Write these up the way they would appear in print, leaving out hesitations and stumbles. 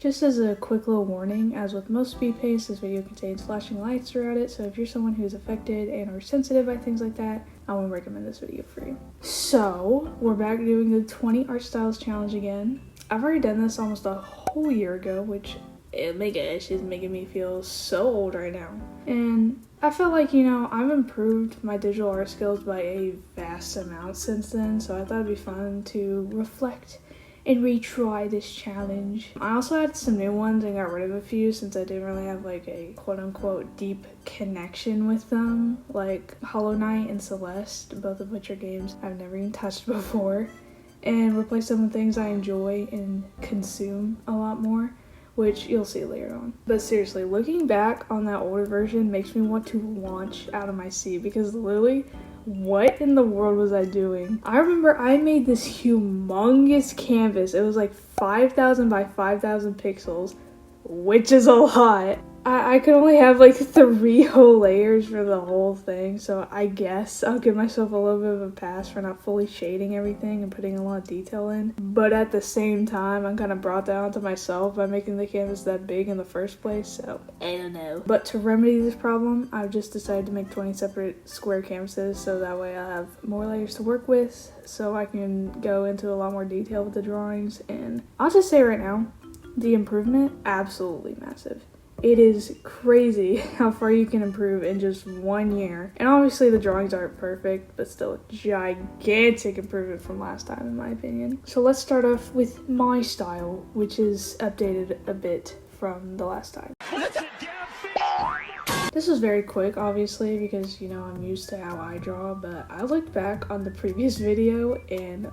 Just as a quick little warning, as with most speed paints, this video contains flashing lights throughout it, so if you're someone who's affected and or sensitive by things like that, I won't recommend this video for you. So, we're back doing the 20 art styles challenge again. I've already done this almost a whole year ago, which, oh my gosh, is making me feel so old right now. And I felt like, I've improved my digital art skills by a vast amount since then, so I thought it'd be fun to reflect and retry this challenge. I also had some new ones and got rid of a few since I didn't really have like a quote-unquote deep connection with them, like Hollow Knight and Celeste, both of which are games I've never even touched before, and replaced them with things I enjoy and consume a lot more, which you'll see later on. But seriously, looking back on that older version makes me want to launch out of my seat, because literally, what in the world was I doing? I remember I made this humongous canvas. It was like 5,000 by 5,000 pixels, which is a lot. I could only have like 3 whole layers for the whole thing, so I guess I'll give myself a little bit of a pass for not fully shading everything and putting a lot of detail in. But at the same time, I'm kind of brought down to myself by making the canvas that big in the first place, so I don't know. But to remedy this problem, I've just decided to make 20 separate square canvases, so that way I'll have more layers to work with, so I can go into a lot more detail with the drawings. And I'll just say right now, the improvement, absolutely massive. It is crazy how far you can improve in just 1 year. And obviously the drawings aren't perfect, but still a gigantic improvement from last time in my opinion. So let's start off with my style, which is updated a bit from the last time. This was very quick, obviously, because, I'm used to how I draw, but I looked back on the previous video and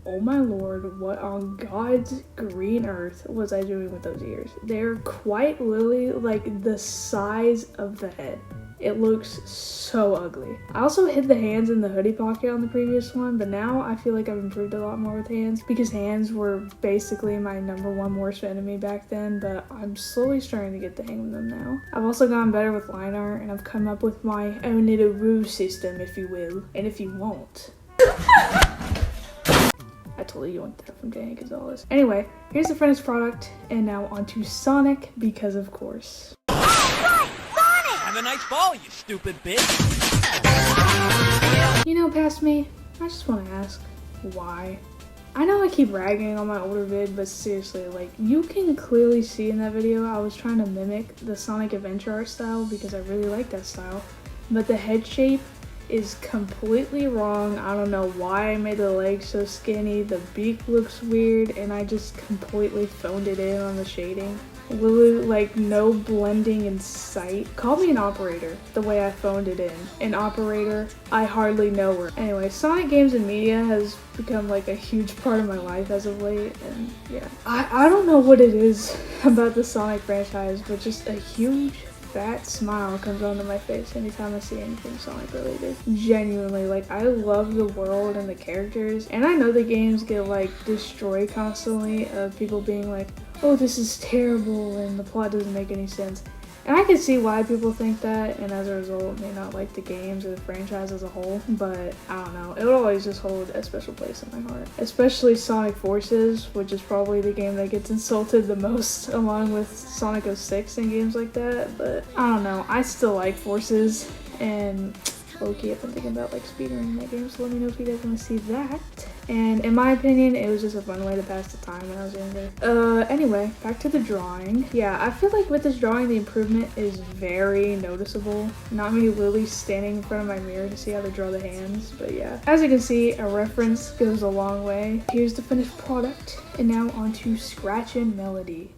oh my lord, what on God's green earth was I doing with those ears? They're quite literally like the size of the head. It looks so ugly. I also hid the hands in the hoodie pocket on the previous one, but now I feel like I've improved a lot more with hands, because hands were basically my #1 worst enemy back then, but I'm slowly starting to get the hang of them now. I've also gotten better with line art, and I've come up with my own little rule system, if you will, and if you won't. I totally yoinked that from Danny Gonzalez. Anyway, here's the finished product, and now onto Sonic, because of course. Right, Sonic! Have a nice ball, you stupid bitch! Past me, I just want to ask, why? I know I keep ragging on my older vid, but seriously, like, you can clearly see in that video I was trying to mimic the Sonic Adventure art style because I really like that style, but the head shape is completely wrong. I don't know why I made the legs so skinny, the beak looks weird, and I just completely phoned it in on the shading. Literally, like, no blending in sight. Call me an operator, the way I phoned it in. An operator, I hardly know her. Anyway, Sonic games and media has become like a huge part of my life as of late, and yeah. I don't know what it is about the Sonic franchise, but just a huge fat smile comes onto my face anytime I see anything Sonic related. Genuinely, like, I love the world and the characters, and I know the games get like destroyed constantly of people being like, oh, this is terrible and the plot doesn't make any sense. And I can see why people think that, and as a result may not like the games or the franchise as a whole, but I don't know, it will always just hold a special place in my heart. Especially Sonic Forces, which is probably the game that gets insulted the most along with Sonic 06 and games like that, but I don't know, I still like Forces, and low-key I've been thinking about like speedrunning that game, so let me know if you guys want to see that. And in my opinion, it was just a fun way to pass the time when I was younger. Anyway, back to the drawing. Yeah, I feel like with this drawing, the improvement is very noticeable. Not me literally standing in front of my mirror to see how to draw the hands, but yeah. As you can see, a reference goes a long way. Here's the finished product, and now onto Scratchin Melodii.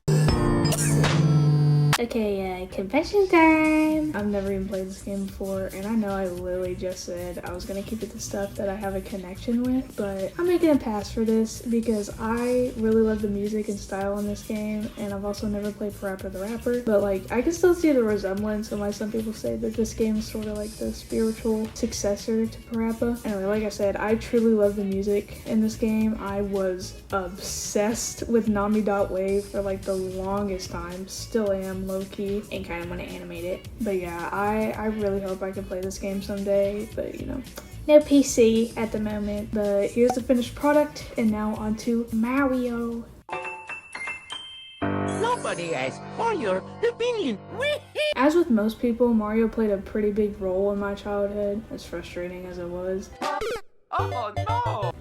Okay, confession time! I've never even played this game before, and I know I literally just said I was gonna keep it to stuff that I have a connection with, but I'm making a pass for this because I really love the music and style in this game, and I've also never played Parappa the Rapper, but like, I can still see the resemblance and why some people say that this game is sort of like the spiritual successor to Parappa. Anyway, like I said, I truly love the music in this game. I was obsessed with Nami.Wave for like the longest time, still am low-key, and kind of want to animate it. But yeah, I really hope I can play this game someday, but no PC at the moment. But here's the finished product, and now onto Mario. Everybody asks for your opinion. As with most people, Mario played a pretty big role in my childhood, as frustrating as it was. Oh no!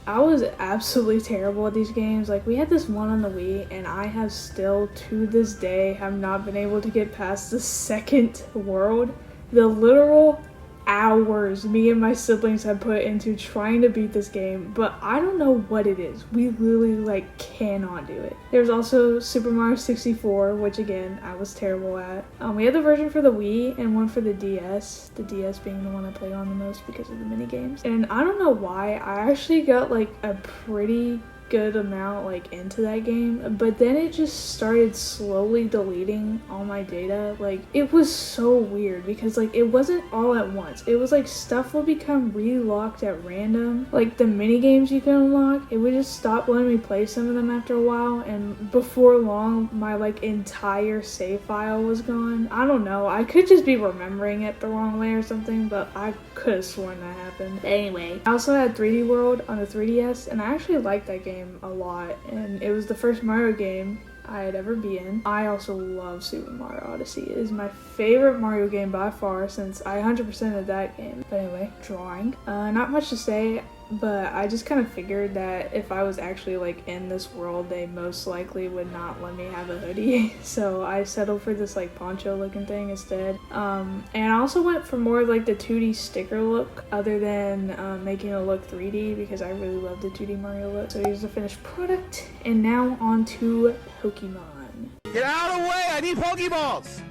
I was absolutely terrible at these games. Like, we had this one on the Wii, and I have still, to this day, have not been able to get past the second world. The literal hours me and my siblings have put into trying to beat this game, but I don't know what it is. We literally, like, cannot do it. There's also Super Mario 64, which again, I was terrible at. We had the version for the Wii and one for the DS. The DS being the one I played on the most because of the mini games. And I don't know why, I actually got like a pretty good amount like into that game, but then it just started slowly deleting all my data. Like, it was so weird because like it wasn't all at once. It was like stuff would become relocked at random. Like the mini games you can unlock, it would just stop letting me play some of them after a while, and before long my like entire save file was gone. I don't know, I could just be remembering it the wrong way or something, but I could have sworn that happened. But anyway, I also had 3D World on the 3DS, and I actually liked that game a lot, and it was the first Mario game I had ever been in. I also love Super Mario Odyssey. It is my favorite Mario game by far, since I 100%ed that game. But anyway, drawing. Not much to say, but I just kind of figured that if I was actually like in this world, they most likely would not let me have a hoodie. So I settled for this like poncho looking thing instead. And I also went for more of like the 2D sticker look other than making it look 3D, because I really love the 2D Mario look. So here's the finished product, and now on to Pokemon. Get out of the way! I need Pokeballs!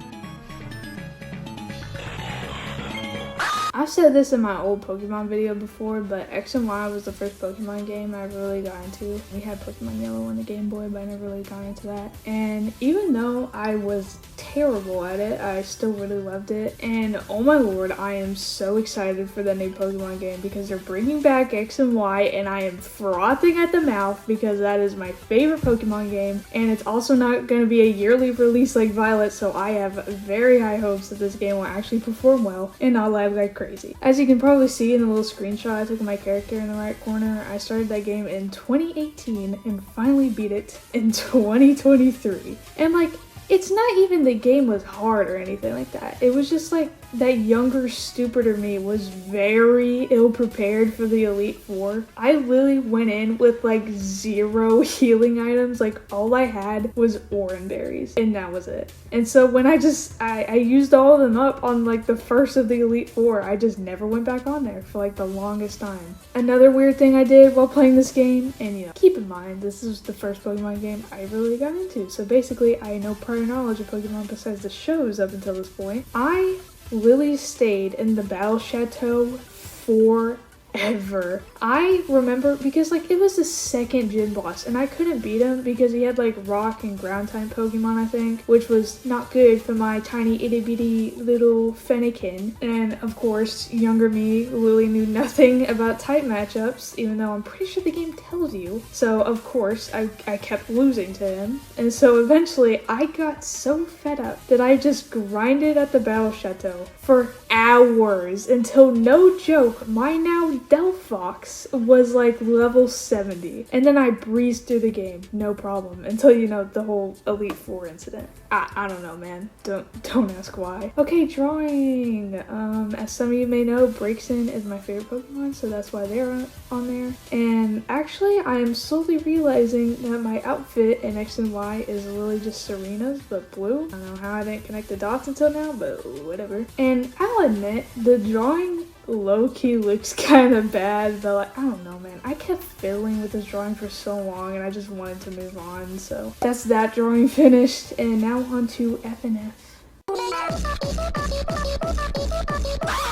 I've said this in my old Pokemon video before, but X and Y was the first Pokemon game I really got into. We had Pokemon Yellow on the Game Boy, but I never really got into that. And even though I was terrible at it, I still really loved it. And oh my lord, I am so excited for the new Pokemon game because they're bringing back X and Y, and I am frothing at the mouth because that is my favorite Pokemon game. And it's also not going to be a yearly release like Violet, so I have very high hopes that this game will actually perform well and not lag like crazy. As you can probably see in the little screenshot I took of my character in the right corner, I started that game in 2018 and finally beat it in 2023. And like, it's not even the game was hard or anything like that. It was just like that younger, stupider me was very ill prepared for the Elite Four. I literally went in with like 0 healing items. Like all I had was orange berries, and that was it. And so when I used all of them up on like the first of the Elite Four, I just never went back on there for like the longest time. Another weird thing I did while playing this game, and you know, keep in mind this is the first Pokemon game I really got into, so basically I had no prior knowledge of Pokemon besides the shows up until this point. I Lily stayed in the Battle Chateau forever. I remember because like it was the second gym boss and I couldn't beat him because he had like rock and ground type Pokemon, I think, which was not good for my tiny itty bitty little Fennekin. And of course, younger me, Lily knew nothing about type matchups, even though I'm pretty sure the game tells you. So of course I kept losing to him. And so eventually I got so fed up that I just grinded at the Battle Chateau for hours until, no joke, my now Delphox was like level 70, and then I breezed through the game no problem until, you know, the whole Elite Four incident. I don't know, man, don't ask why. Okay, drawing. As some of you may know, Braixen is my favorite Pokemon, so that's why they're on there. And actually I am slowly realizing that my outfit in X and Y is really just Serena's but blue. I don't know how I didn't connect the dots until now, but whatever. And I'll admit, the drawing low-key looks kind of bad, but like, I don't know, man, I kept fiddling with this drawing for so long and I just wanted to move on. So that's that drawing finished, and now on to FNF.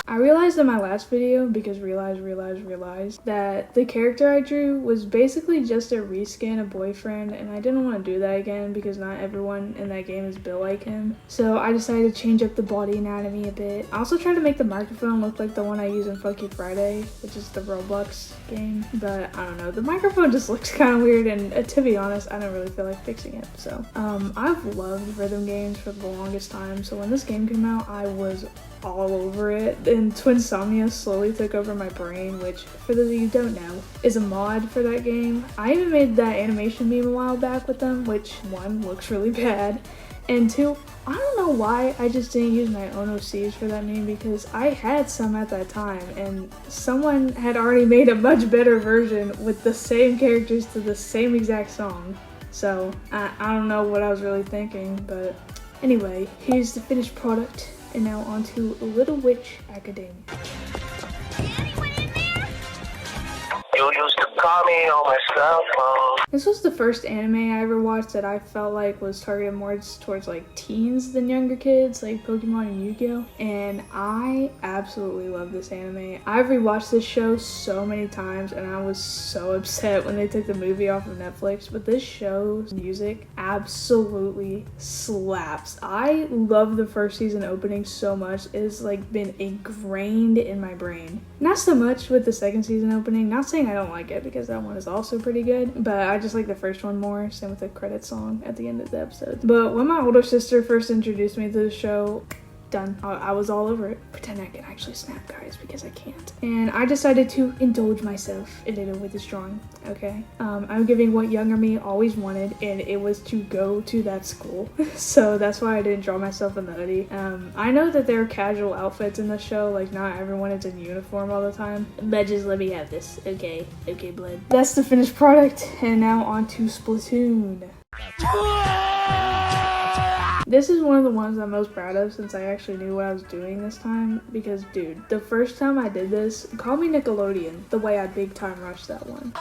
I realized in my last video, because realized that the character I drew was basically just a reskin of Boyfriend, and I didn't want to do that again because not everyone in that game is built like him. So I decided to change up the body anatomy a bit. I also tried to make the microphone look like the one I use in Funky Friday, which is the Roblox game, but I don't know, the microphone just looks kind of weird, and to be honest, I don't really feel like fixing it. So I've loved rhythm games for the longest time, so when this game came out, I was all over it. And then Twinsomnia slowly took over my brain, which, for those of you who don't know, is a mod for that game. I even made that animation meme a while back with them, which, one, looks really bad, and two, I don't know why I just didn't use my own OCs for that meme, because I had some at that time, and someone had already made a much better version with the same characters to the same exact song. So, I don't know what I was really thinking, but anyway, here's the finished product, and now on to Little Witch Academia. You used to call me on my cell phone. This was the first anime I ever watched that I felt like was targeted more towards like teens than younger kids, like Pokemon and Yu-Gi-Oh! And I absolutely love this anime. I've rewatched this show so many times and I was so upset when they took the movie off of Netflix, but this show's music absolutely slaps. I love the first season opening so much. It has like been ingrained in my brain. Not so much with the second season opening, not saying I don't like it because that one is also pretty good, but I just like the first one more, same with the credit song at the end of the episode. But when my older sister first introduced me to the show, done. I was all over it. Pretend I can actually snap, guys, because I can't. And I decided to indulge myself a little with this drawing, okay? I'm giving what younger me always wanted, and it was to go to that school. So that's why I didn't draw myself in the hoodie. I know that there are casual outfits in the show, like not everyone is in uniform all the time, but just let me have this, okay? Okay, blood. That's the finished product, and now on to Splatoon. This is one of the ones I'm most proud of since I actually knew what I was doing this time, because dude, the first time I did this, call me Nickelodeon, the way I big time rushed that one.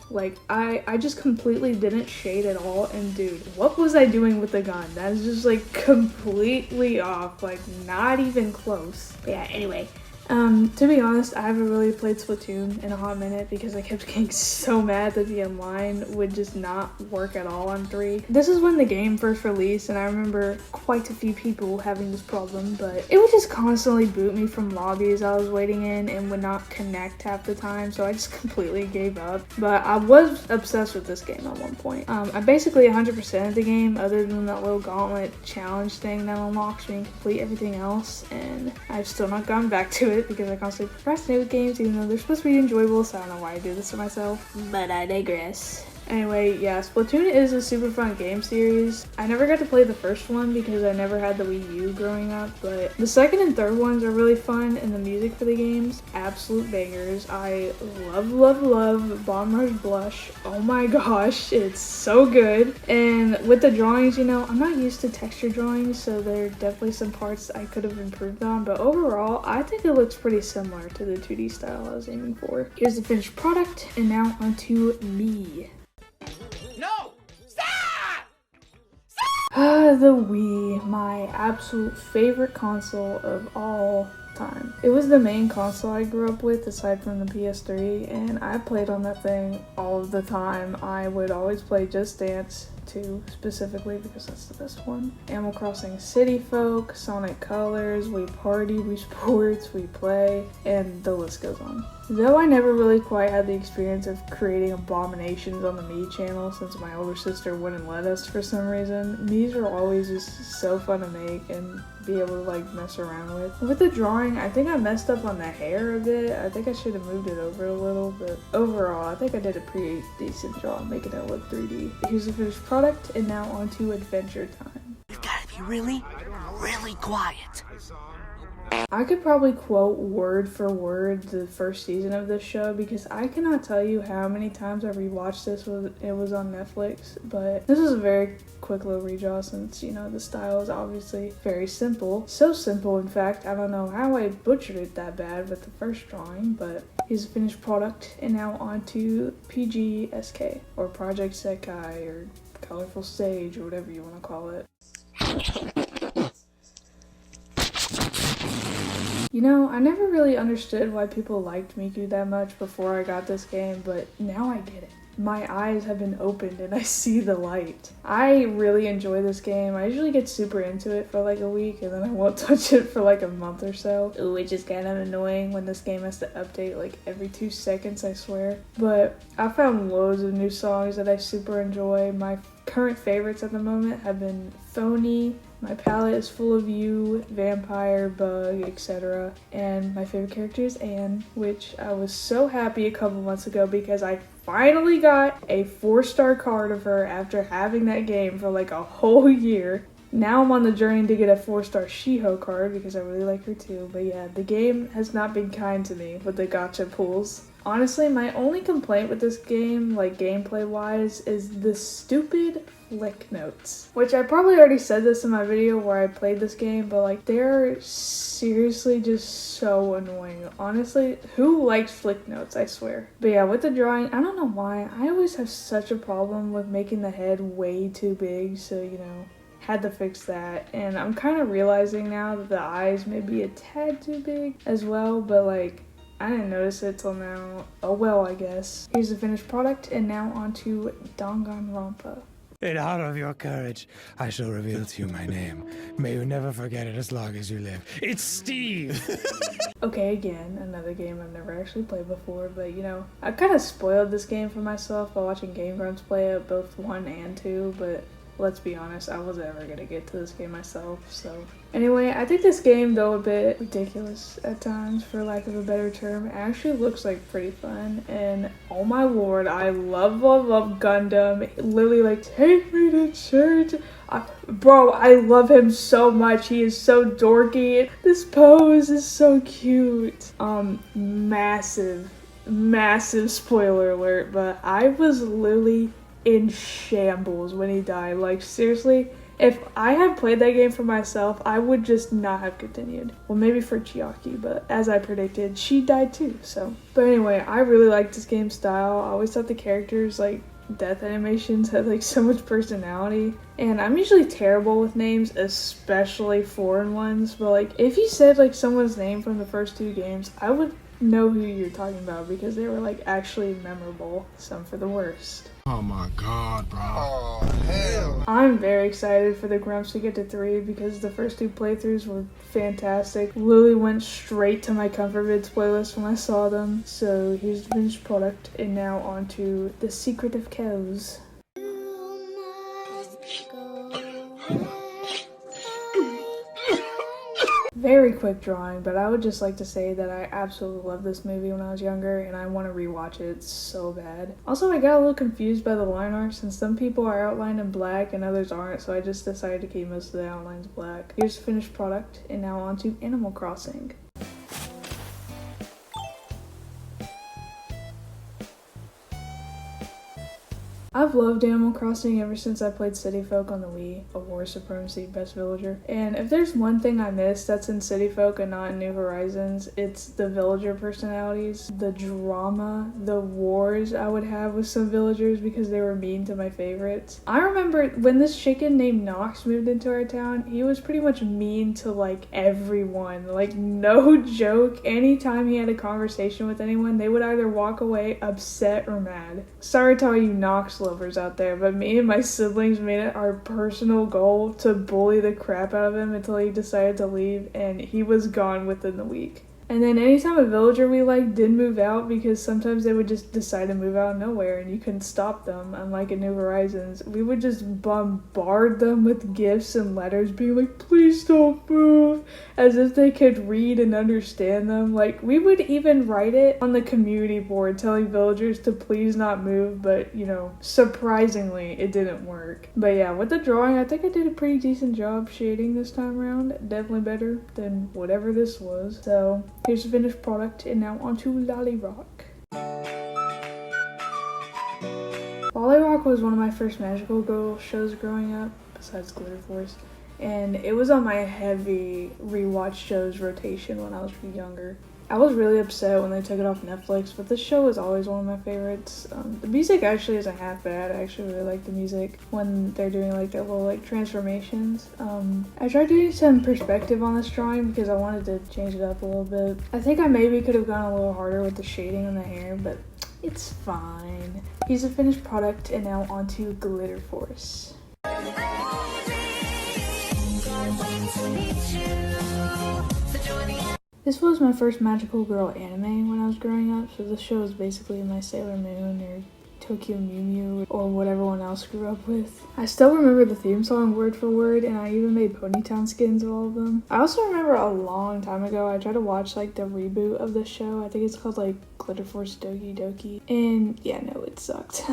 Like, I just completely didn't shade at all, and dude, what was I doing with the gun? That is just like completely off, like not even close. But yeah, anyway. To be honest, I haven't really played Splatoon in a hot minute because I kept getting so mad that the online would just not work at all on 3. This is when the game first released, and I remember quite a few people having this problem, but it would just constantly boot me from lobbies I was waiting in and would not connect half the time, so I just completely gave up. But I was obsessed with this game at one point. I basically 100% of the game, other than that little gauntlet challenge thing that unlocks me and complete everything else, and I've still not gone back to it because I constantly procrastinate with games even though they're supposed to be enjoyable, so I don't know why I do this to myself, but I digress. Anyway, yeah, Splatoon is a super fun game series. I never got to play the first one because I never had the Wii U growing up, but the second and third ones are really fun, and the music for the games, absolute bangers. I love Bomb Rush Blush. Oh my gosh, it's so good. And with the drawings, you know, I'm not used to texture drawings, so there are definitely some parts I could have improved on, but overall, I think it looks pretty similar to the 2D style I was aiming for. Here's the finished product, and now onto Mii. No! Stop! The Wii, my absolute favorite console of all time. It was the main console I grew up with aside from the PS3, and I played on that thing all of the time. I would always play Just Dance 2 specifically because that's the best one. Animal Crossing City Folk, Sonic Colors, We Party, We Sports, We Play, and the list goes on. Though I never really quite had the experience of creating abominations on the Mii Channel since my older sister wouldn't let us for some reason, Mii's are always just so fun to make and be able to like mess around with. With the drawing, I think I messed up on the hair a bit. I think I should have moved it over a little, but overall, I think I did a pretty decent job making it look 3D. Here's the finished product, and now onto Adventure Time. You gotta be really quiet. I could probably quote word for word the first season of this show because I cannot tell you how many times I rewatched this when it was on Netflix, but this was a very quick little redraw since, you know, the style is obviously very simple. So simple, in fact, I don't know how I butchered it that bad with the first drawing, but here's the finished product, and now on to PGSK, or Project Sekai, or Colorful Stage, or whatever you want to call it. You know, I never really understood why people liked Miku that much before I got this game, but now I get it. My eyes have been opened and I see the light. I really enjoy this game. I usually get super into it for like a week and then I won't touch it for like a month or so, which is kind of annoying when this game has to update like every 2 seconds, I swear. But I found loads of new songs that I super enjoy. My current favorites at the moment have been Phony, My Palette is Full of You, Vampire, Bug, etc. And my favorite character is Anne, which I was so happy a couple months ago because I finally got a 4-star card of her after having that game for like a whole year. Now I'm on the journey to get a 4-star Shiho card because I really like her too. But yeah, the game has not been kind to me with the gacha pulls. Honestly, my only complaint with this game, like gameplay wise, is the stupid flick notes. Which I probably already said this in my video where I played this game, but like they're seriously just so annoying. Honestly, who likes flick notes, I swear. But yeah, with the drawing, I don't know why, I always have such a problem with making the head way too big, so you know, had to fix that. And I'm kind of realizing now that the eyes may be a tad too big as well, but like, I didn't notice it till now. Oh well, I guess. Here's the finished product, and now on to Danganronpa. In honor of your courage, I shall reveal to you my name. May you never forget it as long as you live. It's Steve! Okay, again, another game I've never actually played before, but you know, I kind of spoiled this game for myself by watching Game Grumps play it, both 1 and 2, but let's be honest, I wasn't ever gonna get to this game myself, so. Anyway, I think this game, though a bit ridiculous at times, for lack of a better term, actually looks like pretty fun, and oh my lord, I love Gundam. Literally, like, take me to church. Bro, I love him so much. He is so dorky. This pose is so cute. Massive spoiler alert, but I was literally in shambles when he died. Like, seriously, if I had played that game for myself, I would just not have continued. Well, maybe for Chiaki, but as I predicted, she died too, so. But anyway, I really liked this game style. I always thought the characters, like, death animations had like so much personality. And I'm usually terrible with names, especially foreign ones, but like, if you said like someone's name from the first 2 games, I would know who you're talking about because they were like actually memorable, some for the worst. Oh my god, bro. Oh, hell. I'm very excited for the Grumps to get to 3 because the first 2 playthroughs were fantastic. Literally went straight to my Comfort Vids playlist when I saw them. So here's the finished product, and now on to The Secret of Kells. Very quick drawing, but I would just like to say that I absolutely loved this movie when I was younger, and I want to rewatch it so bad. Also, I got a little confused by the line art since some people are outlined in black and others aren't, so I just decided to keep most of the outlines black. Here's the finished product, and now on to Animal Crossing. I've loved Animal Crossing ever since I played City Folk on the Wii, a War Supremacy Best Villager. And if there's one thing I miss that's in City Folk and not in New Horizons, it's the villager personalities, the drama, the wars I would have with some villagers because they were mean to my favorites. I remember when this chicken named Nox moved into our town, he was pretty much mean to like everyone. Like, no joke, anytime he had a conversation with anyone, they would either walk away upset or mad. Sorry to all you Nox lovers out there, but me and my siblings made it our personal goal to bully the crap out of him until he decided to leave, and he was gone within the week. And then anytime a villager we liked did move out, because sometimes they would just decide to move out of nowhere and you couldn't stop them, unlike in New Horizons, we would just bombard them with gifts and letters being like, please don't move, as if they could read and understand them. Like, we would even write it on the community board telling villagers to please not move, but you know, surprisingly it didn't work. But yeah, with the drawing, I think I did a pretty decent job shading this time around, definitely better than whatever this was. So here's the finished product, and now onto Lilly Rock. Lilly Rock was one of my first magical girl shows growing up, besides Glitter Force, and it was on my heavy rewatch shows rotation when I was younger. I was really upset when they took it off Netflix, but this show was always one of my favorites. The music actually isn't half bad. I actually really like the music when they're doing like their little like transformations. I tried doing some perspective on this drawing because I wanted to change it up a little bit. I think I maybe could have gone a little harder with the shading on the hair, but it's fine. Here's the finished product, and now onto Glitter Force. This was my first magical girl anime when I was growing up, so this show is basically my Sailor Moon or Tokyo Mew Mew or what everyone else grew up with. I still remember the theme song word for word, and I even made Ponytown skins of all of them. I also remember a long time ago I tried to watch like the reboot of the show. I think it's called like Glitter Force Doki Doki, and yeah, no, it sucked.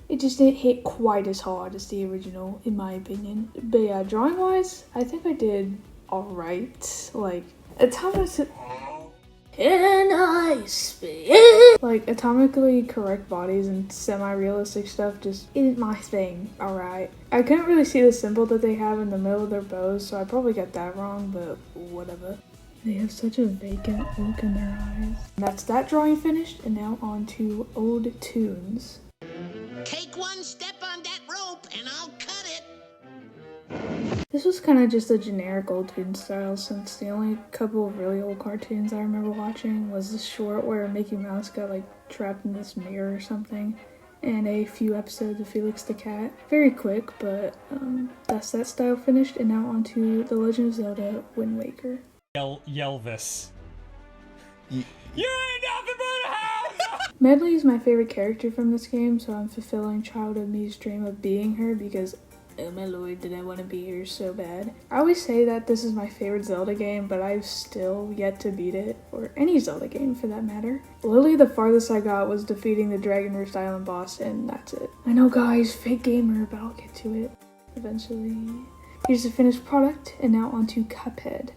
It just didn't hit quite as hard as the original, in my opinion. But yeah, drawing wise, I think I did alright. Like, like, atomically correct bodies and semi-realistic stuff just isn't my thing, alright. I couldn't really see the symbol that they have in the middle of their bows, so I probably got that wrong, but whatever. They have such a vacant look in their eyes. And that's that drawing finished, and now on to old tunes. Take one step on that rope and I'll cut it. This was kind of just a generic old tune style, since the only couple of really old cartoons I remember watching was the short where Mickey Mouse got like trapped in this mirror or something, and a few episodes of Felix the Cat. Very quick, but that's that style finished, and now on to The Legend of Zelda Wind Waker. Yell this. You ain't nothing but a house! Melodii is my favorite character from this game, so I'm fulfilling childhood me's dream of being her because, oh my lord, did I want to be here so bad. I always say that this is my favorite Zelda game, but I've still yet to beat it, or any Zelda game for that matter. Literally the farthest I got was defeating the Dragon Roost Island boss, and that's it. I know guys, fake gamer, but I'll get to it eventually. Here's the finished product, and now on to Cuphead.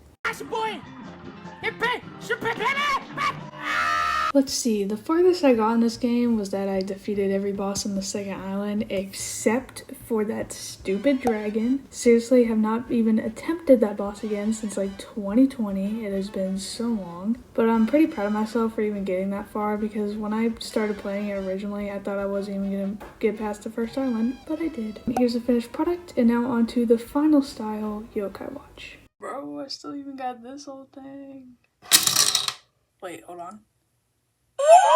Let's see, the farthest I got in this game was that I defeated every boss on the second island except for that stupid dragon. Seriously, have not even attempted that boss again since like 2020. It has been so long. But I'm pretty proud of myself for even getting that far, because when I started playing it originally, I thought I wasn't even gonna get past the first island, but I did. Here's the finished product, and now on to the final style, Yokai Watch. Bro, I still even got this whole thing. Wait, hold on.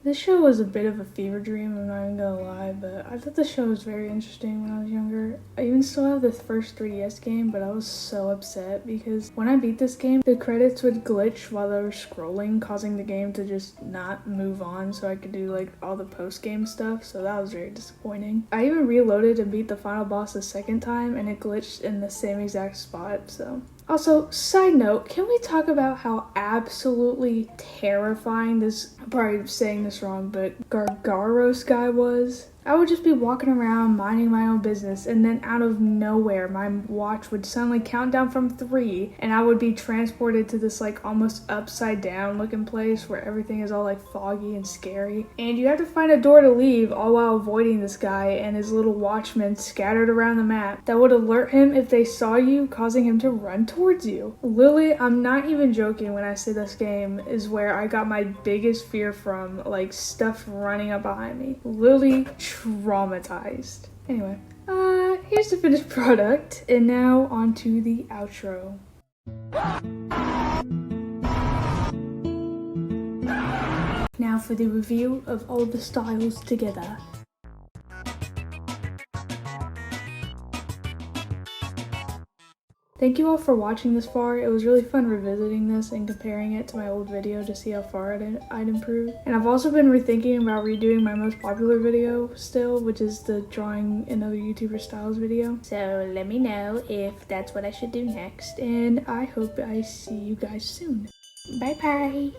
This show was a bit of a fever dream, I'm not even gonna lie, but I thought the show was very interesting when I was younger. I even still have the first 3DS game, but I was so upset because when I beat this game, the credits would glitch while they were scrolling, causing the game to just not move on so I could do like all the post-game stuff, so that was very disappointing. I even reloaded and beat the final boss a second time, and it glitched in the same exact spot, so... Also, side note, can we talk about how absolutely terrifying this, I'm probably saying this wrong, but Gargaros guy was? I would just be walking around minding my own business, and then out of nowhere my watch would suddenly count down from 3, and I would be transported to this like almost upside down looking place where everything is all like foggy and scary, and you have to find a door to leave, all while avoiding this guy and his little watchmen scattered around the map that would alert him if they saw you, causing him to run towards you. Literally, I'm not even joking when I say this game is where I got my biggest fear from, like stuff running up behind me. Literally traumatized. Anyway, here's the finished product, and now on to the outro. Now for the review of all the styles together. Thank you all for watching this far. It was really fun revisiting this and comparing it to my old video to see how far I'd improved. And I've also been rethinking about redoing my most popular video still, which is the drawing and other YouTuber styles video. So let me know if that's what I should do next, and I hope I see you guys soon. Bye bye!